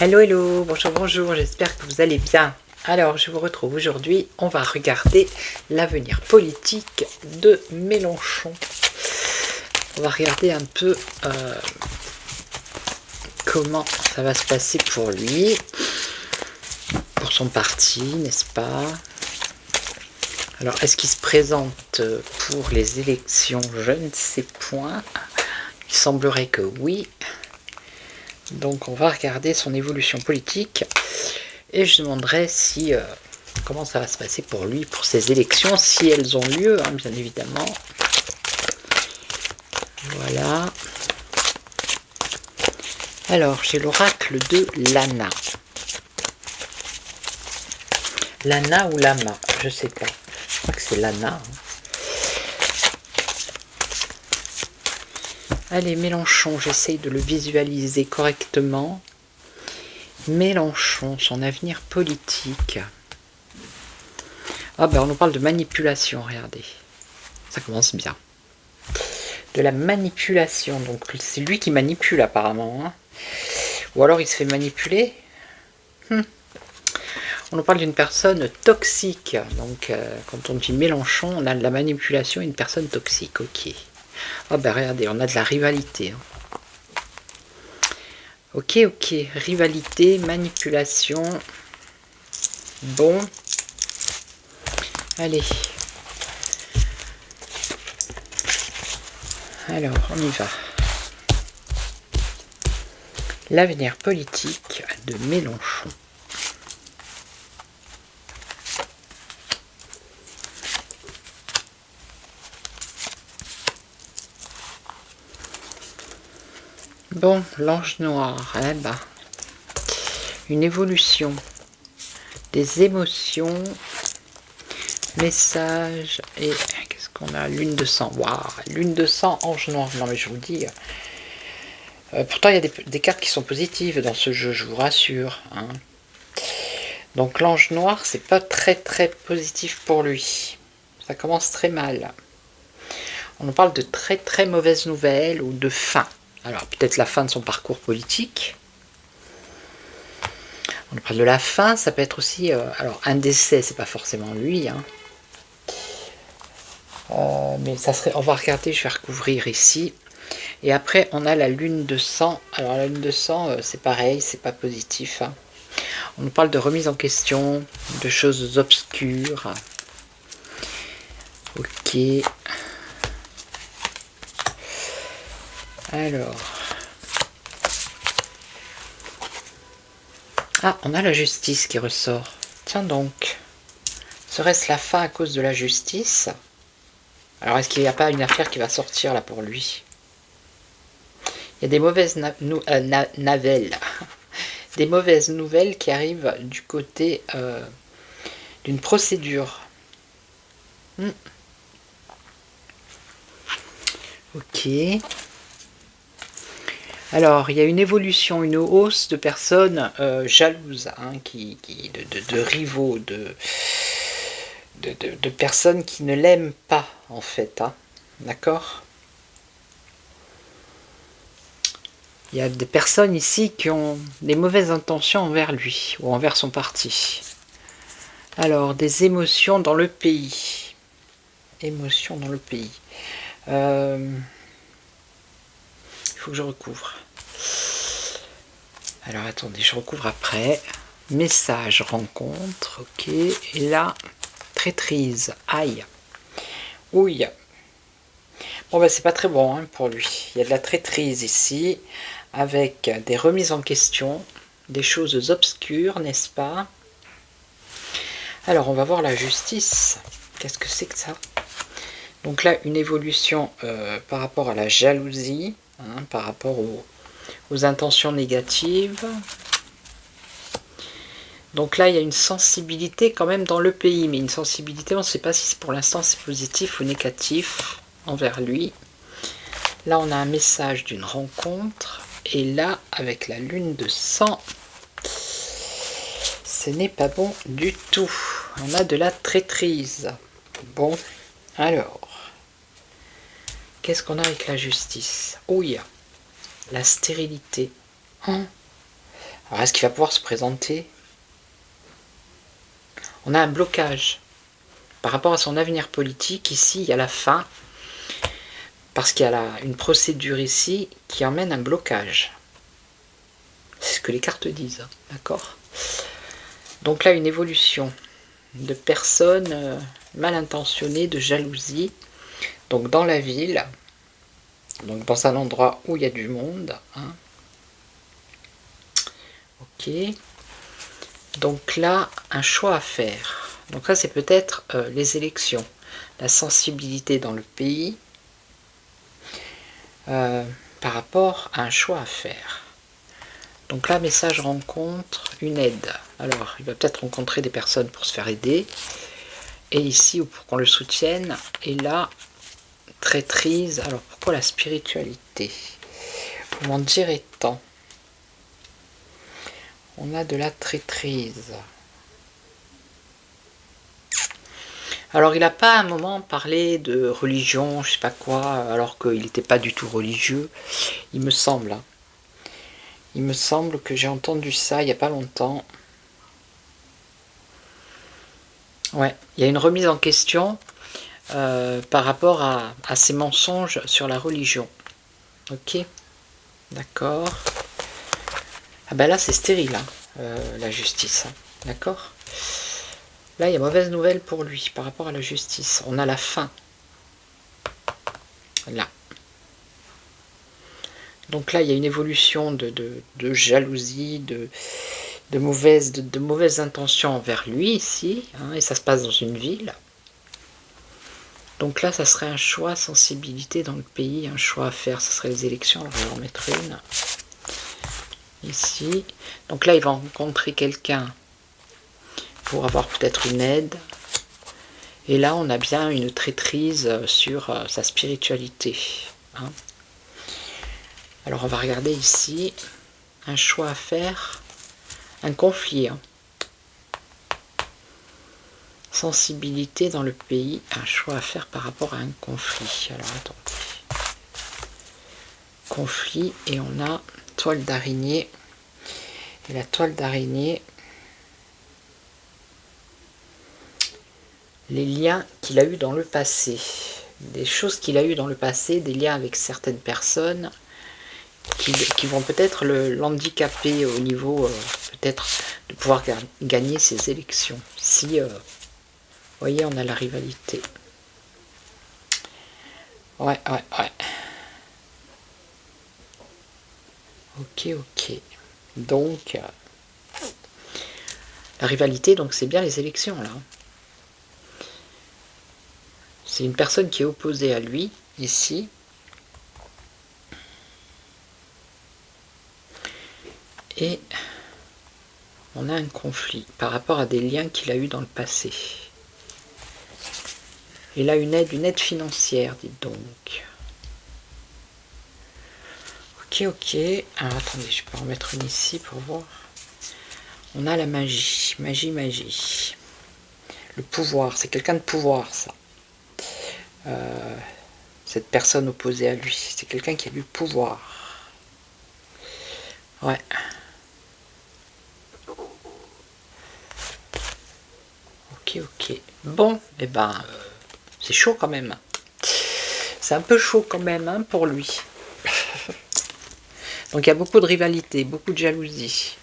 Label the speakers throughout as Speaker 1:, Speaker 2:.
Speaker 1: Hello, hello, bonjour, bonjour, j'espère que vous allez bien. Alors, je vous retrouve aujourd'hui, on va regarder l'avenir politique de Mélenchon. On va regarder un peu comment ça va se passer pour lui, pour son parti, n'est-ce pas? Alors, est-ce qu'il se présente pour les élections? Je ne sais point. Il semblerait que oui. Donc on va regarder son évolution politique et je demanderai si comment ça va se passer pour lui, pour ces élections, si elles ont lieu, hein, bien évidemment. Voilà. Alors j'ai l'oracle de Lana. Lana ou Lama, je sais pas. Je crois que c'est Lana. Hein. Allez, Mélenchon, j'essaye de le visualiser correctement. Mélenchon, son avenir politique. Ah ben, on nous parle de manipulation, regardez. Ça commence bien. De la manipulation, donc c'est lui qui manipule apparemment. Hein. Ou alors il se fait manipuler. On nous parle d'une personne toxique. Donc quand on dit Mélenchon, on a de la manipulation et une personne toxique, ok. Oh ben regardez, on a de la rivalité. Hein. Ok, rivalité, manipulation. Bon. Allez. Alors, on y va. L'avenir politique de Mélenchon. Bon, l'ange noir, eh ben, une évolution des émotions, messages et qu'est-ce qu'on a? Lune de sang, waouh, lune de sang, ange noir. Non mais je vous dis, pourtant il y a des cartes qui sont positives dans ce jeu, je vous rassure. Hein. Donc l'ange noir, c'est pas très positif pour lui. Ça commence très mal. On nous parle de très mauvaises nouvelles ou de fin. Alors, peut-être la fin de son parcours politique. On parle de la fin, ça peut être aussi... alors, un décès, c'est pas forcément lui. Hein. Mais ça serait... On va regarder, je vais recouvrir ici. Et après, on a la lune de sang. Alors, la lune de sang, c'est pareil, c'est pas positif. Hein. On nous parle de remise en question, de choses obscures. Ok. Alors... Ah, on a la justice qui ressort. Tiens donc. Serait-ce la fin à cause de la justice? Alors, est-ce qu'il n'y a pas une affaire qui va sortir là pour lui? Il y a des mauvaises navelles. Des mauvaises nouvelles qui arrivent du côté d'une procédure. Ok. Alors, il y a une évolution, une hausse de personnes jalouses, hein, de rivaux, de personnes qui ne l'aiment pas, en fait. Hein, d'accord? Il y a des personnes ici qui ont des mauvaises intentions envers lui, ou envers son parti. Alors, des émotions dans le pays. Émotions dans le pays. Il faut que je recouvre. Alors attendez, je recouvre après. Message, rencontre, ok. Et là, traîtrise, aïe. Ouille. Bon ben c'est pas très bon hein, pour lui. Il y a de la traîtrise ici, avec des remises en question, des choses obscures, n'est-ce pas? Alors, on va voir la justice. Qu'est-ce que c'est que ça? Donc là, une évolution par rapport à la jalousie, hein, par rapport aux intentions négatives. Donc là, il y a une sensibilité quand même dans le pays, mais une sensibilité, on ne sait pas si pour l'instant c'est positif ou négatif envers lui. Là, on a un message d'une rencontre, et là, avec la lune de sang, ce n'est pas bon du tout. On a de la traîtrise. Bon, alors, qu'est-ce qu'on a avec la justice? Oh, il y a la stérilité. Alors, est-ce qu'il va pouvoir se présenter? On a un blocage. Par rapport à son avenir politique, ici, il y a la fin. Parce qu'il y a une procédure ici qui emmène un blocage. C'est ce que les cartes disent, d'accord? Donc là, une évolution de personnes mal intentionnées, de jalousie. Donc dans la ville, donc dans un endroit où il y a du monde. Hein. Ok. Donc là, un choix à faire. Donc ça, c'est peut-être les élections. La sensibilité dans le pays par rapport à un choix à faire. Donc là, message rencontre, une aide. Alors, il va peut-être rencontrer des personnes pour se faire aider. Et ici, pour qu'on le soutienne. Et là, traîtrise. Alors, pourquoi la spiritualité? Vous m'en direz tant. On a de la traîtrise. Alors, il n'a pas à un moment parlé de religion, je sais pas quoi, alors qu'il n'était pas du tout religieux. Il me semble. Hein. Il me semble que j'ai entendu ça il n'y a pas longtemps. Ouais, il y a une remise en question par rapport à ces mensonges sur la religion. Ok, d'accord. Ah ben là c'est stérile, hein, la justice. Hein, d'accord. Là il y a mauvaise nouvelle pour lui par rapport à la justice. On a la fin. Là. Donc là il y a une évolution de jalousie, de mauvaises intentions envers lui ici, hein, et ça se passe dans une ville. Donc là, ça serait un choix, sensibilité dans le pays, un choix à faire, ce serait les élections. Alors, on va en mettre une. Ici. Donc là, il va rencontrer quelqu'un pour avoir peut-être une aide. Et là, on a bien une traîtrise sur sa spiritualité. Hein. Alors, on va regarder ici. Un choix à faire. Un conflit. Hein. Sensibilité dans le pays, un choix à faire par rapport à un conflit. Alors attendez. Conflit, et on a toile d'araignée. Et la toile d'araignée, les liens qu'il a eu dans le passé. Des choses qu'il a eu dans le passé, des liens avec certaines personnes qui vont peut-être l'handicaper au niveau peut-être de pouvoir gagner ses élections. Si vous voyez, on a la rivalité. Ouais. Ok. Donc, la rivalité, donc c'est bien les élections, là. C'est une personne qui est opposée à lui, ici. Et on a un conflit par rapport à des liens qu'il a eu dans le passé. Et là, une aide financière, dites donc. Ok. Alors, attendez, je peux en mettre une ici pour voir. On a la magie. Magie. Le pouvoir, c'est quelqu'un de pouvoir, ça. Cette personne opposée à lui, c'est quelqu'un qui a du pouvoir. Ouais. Ok. Bon, et ben... c'est chaud quand même. C'est un peu chaud quand même hein, pour lui. Donc il y a beaucoup de rivalité, beaucoup de jalousie.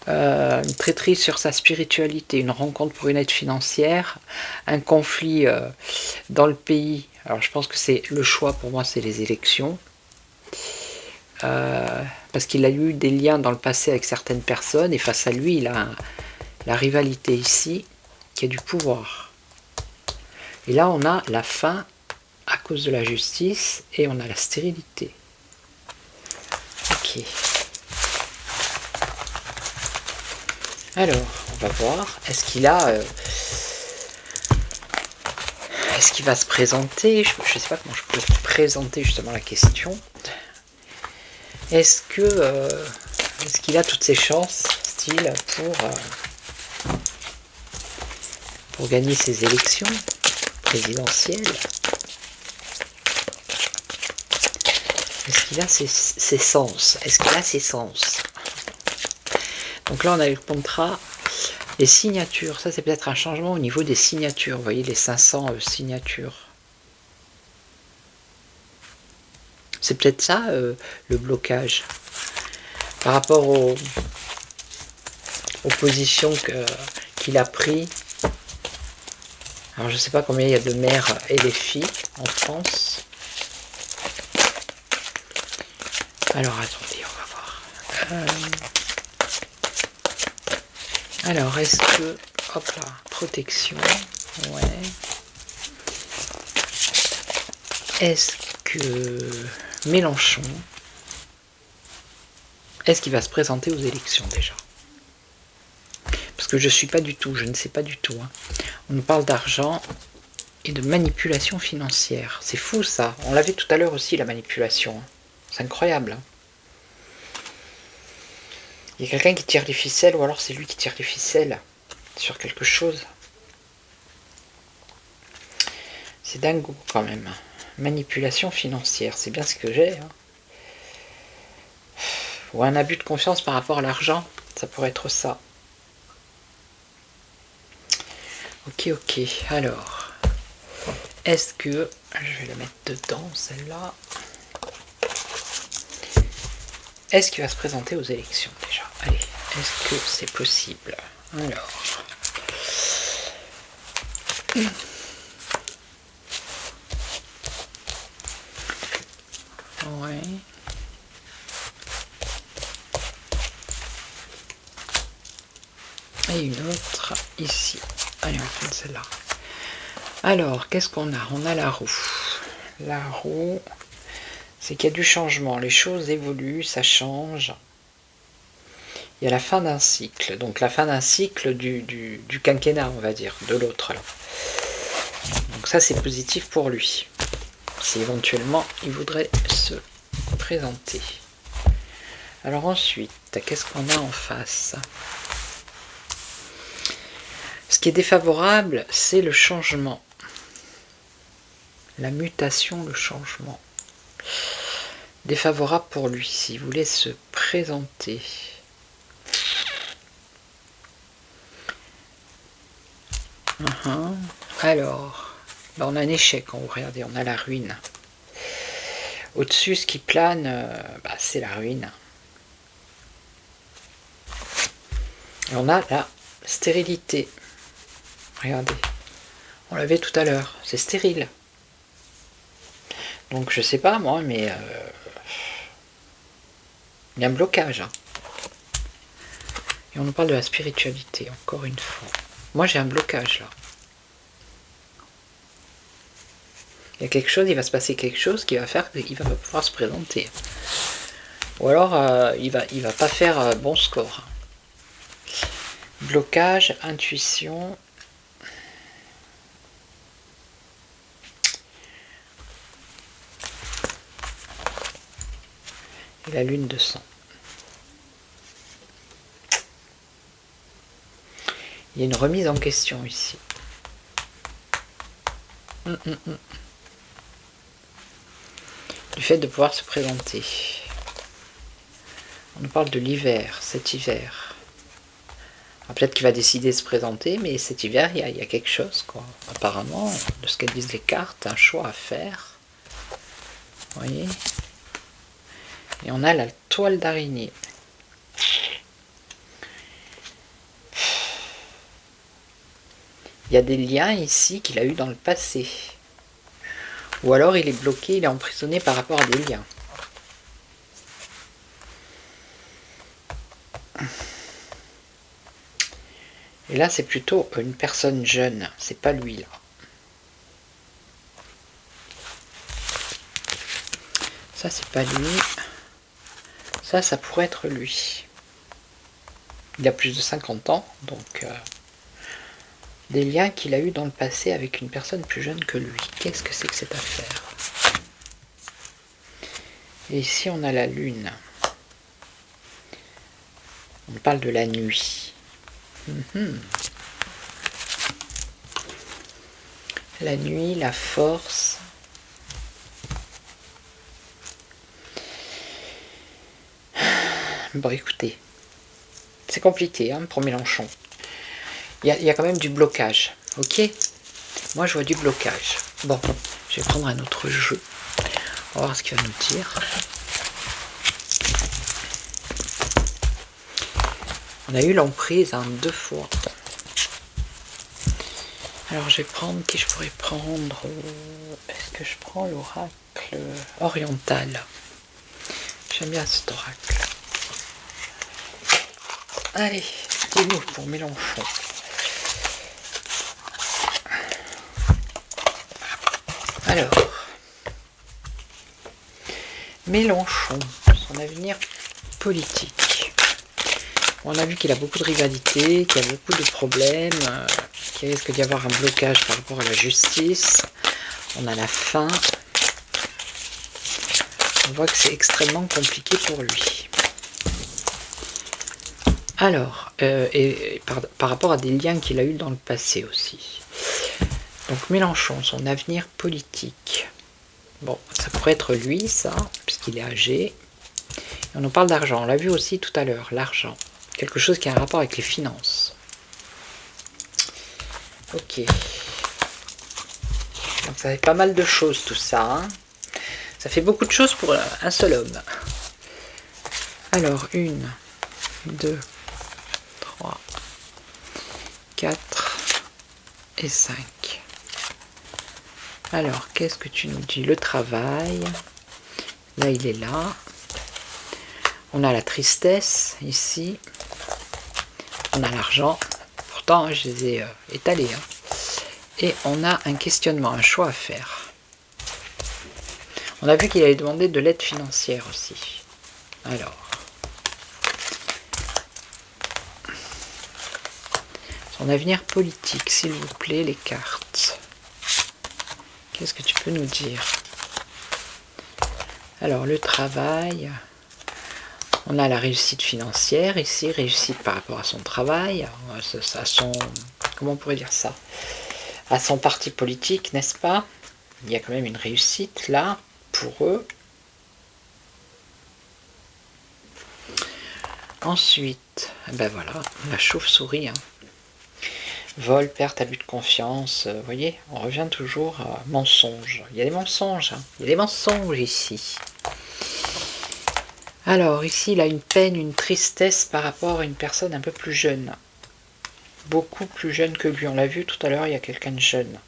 Speaker 1: Une traîtrise sur sa spiritualité, une rencontre pour une aide financière, un conflit dans le pays. Alors je pense que c'est le choix pour moi, c'est les élections. Parce qu'il a eu des liens dans le passé avec certaines personnes et face à lui, il a la rivalité ici. qui a du pouvoir. Et là, on a la fin à cause de la justice et on a la stérilité. Ok. Alors, on va voir. Est-ce qu'il va se présenter? Je ne sais pas comment je peux présenter justement la question. Est-ce qu'il a toutes ses chances, style, pour gagner ses élections présidentielles? Est-ce qu'il a ses sens? Est-ce qu'il a ses sens? Donc là, on a le contrat, les signatures. Ça, c'est peut-être un changement au niveau des signatures. Vous voyez, les 500 signatures. C'est peut-être ça, le blocage. Par rapport aux positions qu'il a pris. Alors, je ne sais pas combien il y a de mères et les filles en France. Alors, attendez, on va voir. Alors, est-ce que... Hop là, protection. Ouais. Est-ce que Mélenchon... Est-ce qu'il va se présenter aux élections déjà? Parce que je ne sais pas du tout. Hein. On nous parle d'argent et de manipulation financière. C'est fou ça. On l'avait tout à l'heure aussi, la manipulation. C'est incroyable. Hein. Il y a quelqu'un qui tire les ficelles, ou alors c'est lui qui tire les ficelles sur quelque chose. C'est dingo quand même. Manipulation financière, c'est bien ce que j'ai. Hein. Ou un abus de confiance par rapport à l'argent, ça pourrait être ça. Ok, alors. Est-ce que... Je vais la mettre dedans, celle-là. Est-ce qu'il va se présenter aux élections déjà? Allez, est-ce que c'est possible? Alors... Ouais. Et une autre ici. Allez, on va prendre celle-là. Alors, qu'est-ce qu'on a? On a la roue. La roue, c'est qu'il y a du changement. Les choses évoluent, ça change. Il y a la fin d'un cycle. Donc la fin d'un cycle du quinquennat, on va dire, de l'autre. Donc ça, c'est positif pour lui. Si éventuellement, il voudrait se présenter. Alors ensuite, qu'est-ce qu'on a en face? Ce qui est défavorable, c'est le changement. La mutation, le changement. Défavorable pour lui, s'il voulait se présenter. Alors, on a un échec en haut, regardez, on a la ruine. Au-dessus, ce qui plane, c'est la ruine. Et on a la stérilité. Regardez, on l'avait tout à l'heure, c'est stérile. Donc je sais pas moi, mais il y a un blocage. Hein. Et on nous parle de la spiritualité, encore une fois. Moi j'ai un blocage là. Il y a quelque chose, il va se passer quelque chose qui va faire qu'il va pas pouvoir se présenter. Ou alors il va pas faire bon score. Blocage, intuition. Et la lune de sang. Il y a une remise en question ici. Du fait de pouvoir se présenter. On nous parle de l'hiver, cet hiver. Peut-être qu'il va décider de se présenter, mais cet hiver, il y a quelque chose, quoi. Apparemment, de ce qu'elles disent les cartes, un choix à faire. Vous voyez? Et on a la toile d'araignée. Il y a des liens ici qu'il a eu dans le passé. Ou alors il est bloqué, il est emprisonné par rapport à des liens. Et là, c'est plutôt une personne jeune, c'est pas lui là. Ça, c'est pas lui. Ça pourrait être lui. Il a plus de 50 ans, donc des liens qu'il a eu dans le passé avec une personne plus jeune que lui. Qu'est-ce que c'est que cette affaire? Et ici, on a la lune. On parle de la nuit. La nuit, la force. Bon, écoutez, c'est compliqué hein, pour Mélenchon. Il y a quand même du blocage, ok? Moi, je vois du blocage. Bon, je vais prendre un autre jeu. On va voir ce qu'il va nous dire. On a eu l'emprise hein, 2 fois. Alors, je vais prendre... Qui je pourrais prendre? Est-ce que je prends l'oracle oriental? J'aime bien cet oracle. Allez, dis-nous pour Mélenchon. Alors, Mélenchon, son avenir politique. On a vu qu'il a beaucoup de rivalités, qu'il y a beaucoup de problèmes, qu'il risque d'y avoir un blocage par rapport à la justice. On a la faim. On voit que c'est extrêmement compliqué pour lui. Alors, par rapport à des liens qu'il a eu dans le passé aussi. Donc Mélenchon, son avenir politique. Bon, ça pourrait être lui, ça, puisqu'il est âgé. Et on nous parle d'argent. On l'a vu aussi tout à l'heure, l'argent. Quelque chose qui a un rapport avec les finances. Ok. Donc ça fait pas mal de choses tout ça. Hein. Ça fait beaucoup de choses pour un seul homme. Alors, 1, 2, 3, 4 et 5. Alors, qu'est-ce que tu nous dis? Le travail. Là, il est là. On a la tristesse, ici. On a l'argent. Pourtant, hein, je les ai étalés. Hein. Et on a un questionnement, un choix à faire. On a vu qu'il allait demander de l'aide financière aussi. Alors. Son avenir politique, s'il vous plaît, les cartes. Qu'est-ce que tu peux nous dire? Alors, le travail. On a la réussite financière ici, réussite par rapport à son travail, à son... Comment on pourrait dire ça? À son parti politique, n'est-ce pas? Il y a quand même une réussite là, pour eux. Ensuite, ben voilà, la chauve-souris. Hein. Vol, perte, abus de confiance, vous voyez, on revient toujours à mensonge. Il y a des mensonges, hein. Il y a des mensonges ici. Alors, ici, il a une peine, une tristesse par rapport à une personne un peu plus jeune. Beaucoup plus jeune que lui. On l'a vu tout à l'heure, il y a quelqu'un de jeune.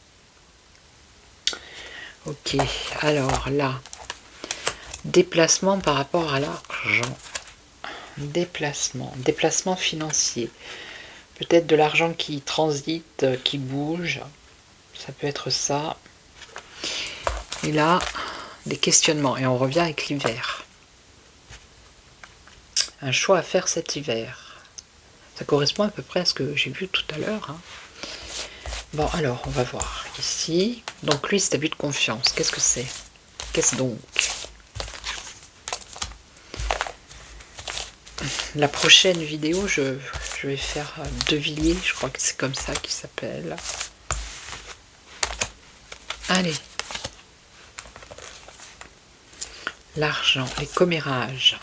Speaker 1: Ok, alors là, déplacement par rapport à l'argent. Déplacement financier. Peut-être de l'argent qui transite, qui bouge. Ça peut être ça. Et là, des questionnements. Et on revient avec l'hiver. Un choix à faire cet hiver. Ça correspond à peu près à ce que j'ai vu tout à l'heure. Hein. Bon, alors, on va voir. Ici, donc lui, c'est abus de confiance. Qu'est-ce que c'est? Qu'est-ce donc? La prochaine vidéo, je vais faire De Villiers. Je crois que c'est comme ça qu'il s'appelle. Allez. L'argent, les commérages.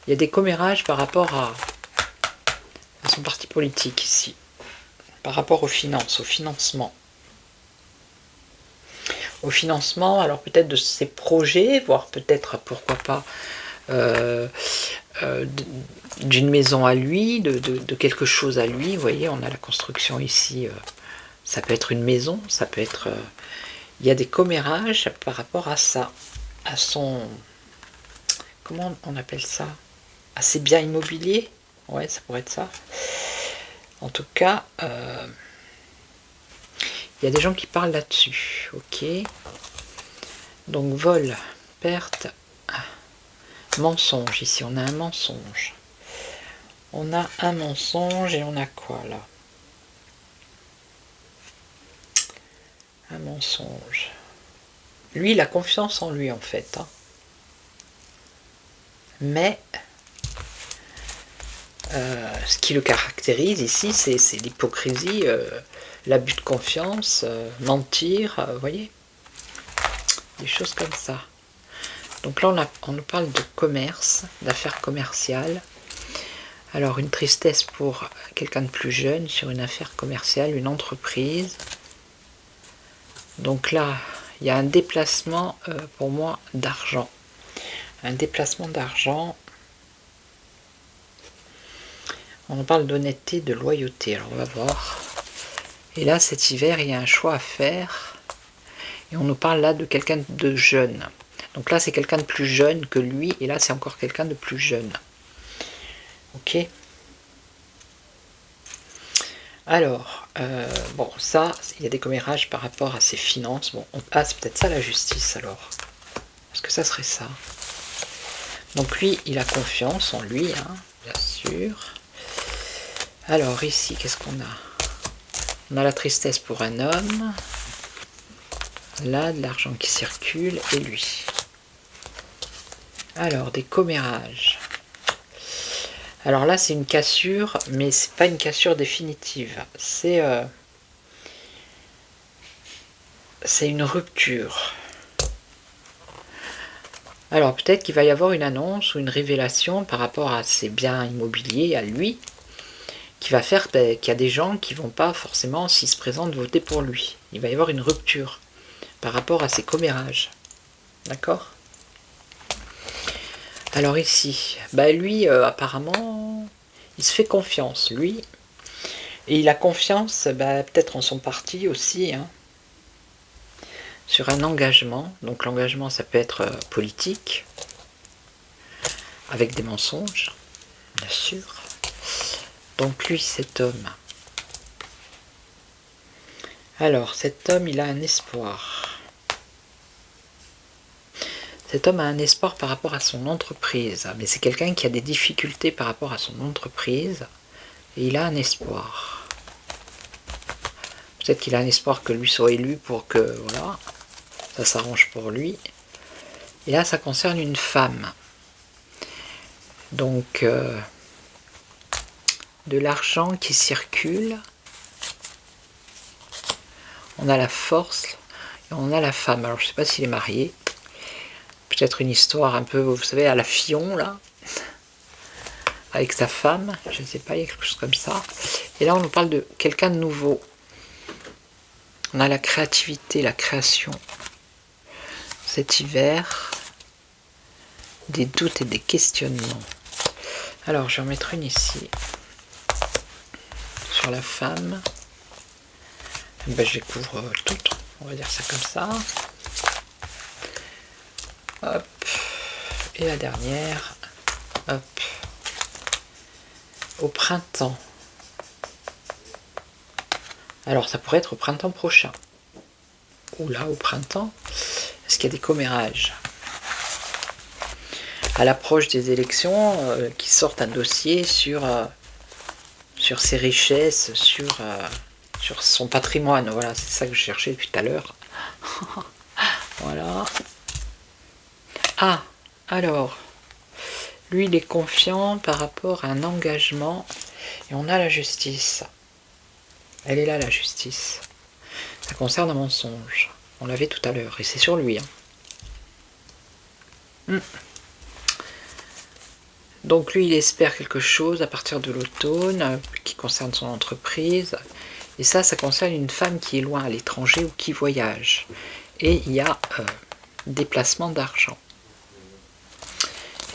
Speaker 1: Il y a des commérages par rapport à son parti politique ici. Par rapport aux finances, au financement. Au financement, alors peut-être de ses projets, voire peut-être, pourquoi pas, d'une maison à lui, de quelque chose à lui. Vous voyez, on a la construction ici. Ça peut être une maison, ça peut être... il y a des commérages par rapport à ça. À son... Comment on appelle ça? À ses biens immobiliers. Ouais, ça pourrait être ça. En tout cas, il y a des gens qui parlent là-dessus. Ok. Donc vol, perte, mensonge. Ici, on a un mensonge. On a un mensonge et on a quoi là? Un mensonge. Lui, il a confiance en lui en fait. Hein. Mais ce qui le caractérise ici, c'est l'hypocrisie, l'abus de confiance, mentir, vous voyez? Des choses comme ça. Donc là, on nous parle de commerce, d'affaires commerciales. Alors, une tristesse pour quelqu'un de plus jeune sur une affaire commerciale, une entreprise. Donc là, il y a un déplacement, pour moi, d'argent. Un déplacement d'argent. On parle d'honnêteté, de loyauté. Alors, on va voir. Et là, cet hiver, il y a un choix à faire. Et on nous parle là de quelqu'un de jeune. Donc là, c'est quelqu'un de plus jeune que lui. Et là, c'est encore quelqu'un de plus jeune. Ok. Alors, bon, ça, il y a des commérages par rapport à ses finances. Bon, c'est peut-être ça la justice alors. Est-ce que ça serait ça? Donc lui, il a confiance en lui, hein, bien sûr. Alors ici, qu'est-ce qu'on a? On a la tristesse pour un homme. Là, de l'argent qui circule, et lui. Alors, des commérages. Alors là, c'est une cassure, mais c'est pas une cassure définitive. C'est une rupture. Alors peut-être qu'il va y avoir une annonce ou une révélation par rapport à ses biens immobiliers, à lui, qui va faire qu'il y a des gens qui ne vont pas forcément, s'ils se présentent, voter pour lui. Il va y avoir une rupture par rapport à ses commérages. D'accord? Alors ici, lui, apparemment, il se fait confiance, lui. Et il a confiance, peut-être en son parti aussi, hein, sur un engagement. Donc l'engagement, ça peut être politique, avec des mensonges, bien sûr. Donc lui, cet homme. Alors, cet homme, il a un espoir. Cet homme a un espoir par rapport à son entreprise. Mais c'est quelqu'un qui a des difficultés par rapport à son entreprise. Et il a un espoir. Peut-être qu'il a un espoir que lui soit élu pour que, voilà, ça s'arrange pour lui. Et là, ça concerne une femme. Donc, de l'argent qui circule. On a la force et on a la femme. Alors, je ne sais pas s'il est marié. Peut-être une histoire un peu, vous savez, à la Fillon, là. Avec sa femme. Je ne sais pas, il y a quelque chose comme ça. Et là, on nous parle de quelqu'un de nouveau. On a la créativité, la création. Cet hiver, des doutes et des questionnements. Alors, je vais en mettre une ici. Sur la femme. Je découvre toutes. On va dire ça comme ça. Hop. Et la dernière. Hop. Au printemps. Alors, ça pourrait être au printemps prochain. Ou là, au printemps. Est-ce qu'il y a des commérages? À l'approche des élections, qui sortent un dossier sur ses richesses, sur son patrimoine. Voilà, c'est ça que je cherchais depuis tout à l'heure. Voilà. Ah, alors, lui, il est confiant par rapport à un engagement. Et on a la justice. Elle est là, la justice. Ça concerne un mensonge. On l'avait tout à l'heure. Et c'est sur lui. Hein. Donc lui, il espère quelque chose à partir de l'automne qui concerne son entreprise. Et ça concerne une femme qui est loin à l'étranger ou qui voyage. Et il y a déplacement d'argent.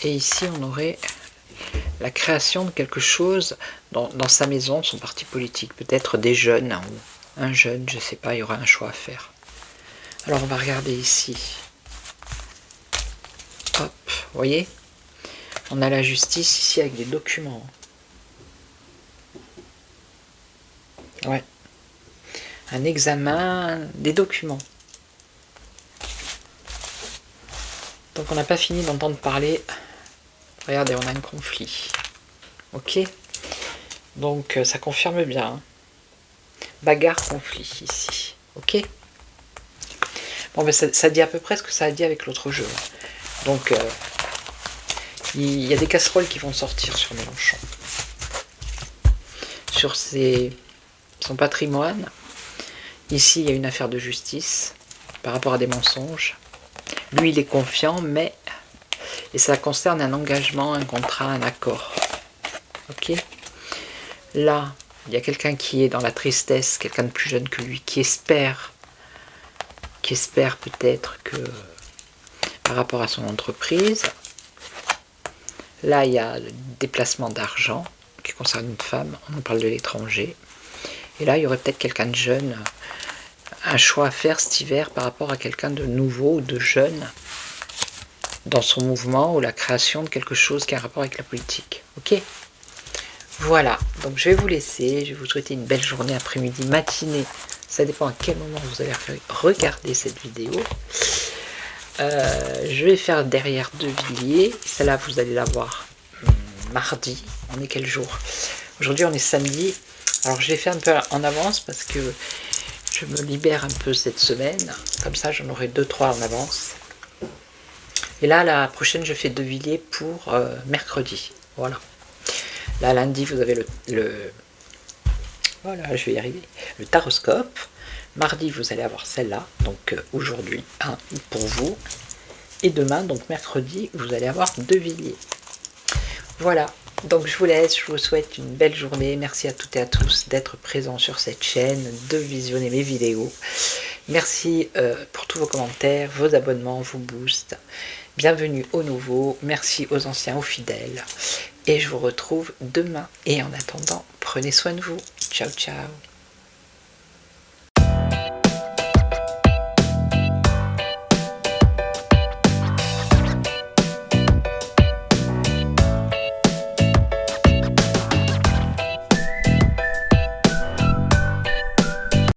Speaker 1: Et ici, on aurait la création de quelque chose dans sa maison, son parti politique. Peut-être des jeunes, hein, ou un jeune, je ne sais pas, il y aura un choix à faire. Alors, on va regarder ici. Hop, vous voyez? On a la justice ici avec des documents. Ouais. Un examen des documents. Donc on n'a pas fini d'entendre parler. Regardez, on a un conflit. Ok. Donc ça confirme bien. Hein. Bagarre, conflit ici. Ok. Bon, ben ça dit à peu près ce que ça a dit avec l'autre jeu. Donc il y a des casseroles qui vont sortir sur Mélenchon. Sur son patrimoine. Ici, il y a une affaire de justice par rapport à des mensonges. Lui, il est confiant, mais... Et ça concerne un engagement, un contrat, un accord. Ok. Là, il y a quelqu'un qui est dans la tristesse, quelqu'un de plus jeune que lui, qui espère peut-être que par rapport à son entreprise. Là, il y a le déplacement d'argent qui concerne une femme, on parle de l'étranger. Et là, il y aurait peut-être quelqu'un de jeune, un choix à faire cet hiver par rapport à quelqu'un de nouveau ou de jeune dans son mouvement ou la création de quelque chose qui a un rapport avec la politique. Ok ? Voilà, donc je vais vous laisser, je vais vous souhaiter une belle journée, après-midi, matinée. Ça dépend à quel moment vous allez regarder cette vidéo. Je vais faire derrière De Villiers. Celle-là, vous allez la voir mardi. On est quel jour? Aujourd'hui, on est samedi. Alors, je l'ai fait un peu en avance parce que je me libère un peu cette semaine. Comme ça, j'en aurai 2-3 en avance. Et là, la prochaine, je fais De Villiers pour mercredi. Voilà. Là, lundi, vous avez voilà, je vais y arriver. Le taroscope. Mardi, vous allez avoir celle-là. Donc, aujourd'hui, pour vous. Et demain, donc mercredi, vous allez avoir De Villiers. Voilà. Donc, je vous laisse. Je vous souhaite une belle journée. Merci à toutes et à tous d'être présents sur cette chaîne, de visionner mes vidéos. Merci pour tous vos commentaires, vos abonnements, vos boosts. Bienvenue aux nouveaux. Merci aux anciens, aux fidèles. Et je vous retrouve demain. Et en attendant, prenez soin de vous. Ciao, ciao.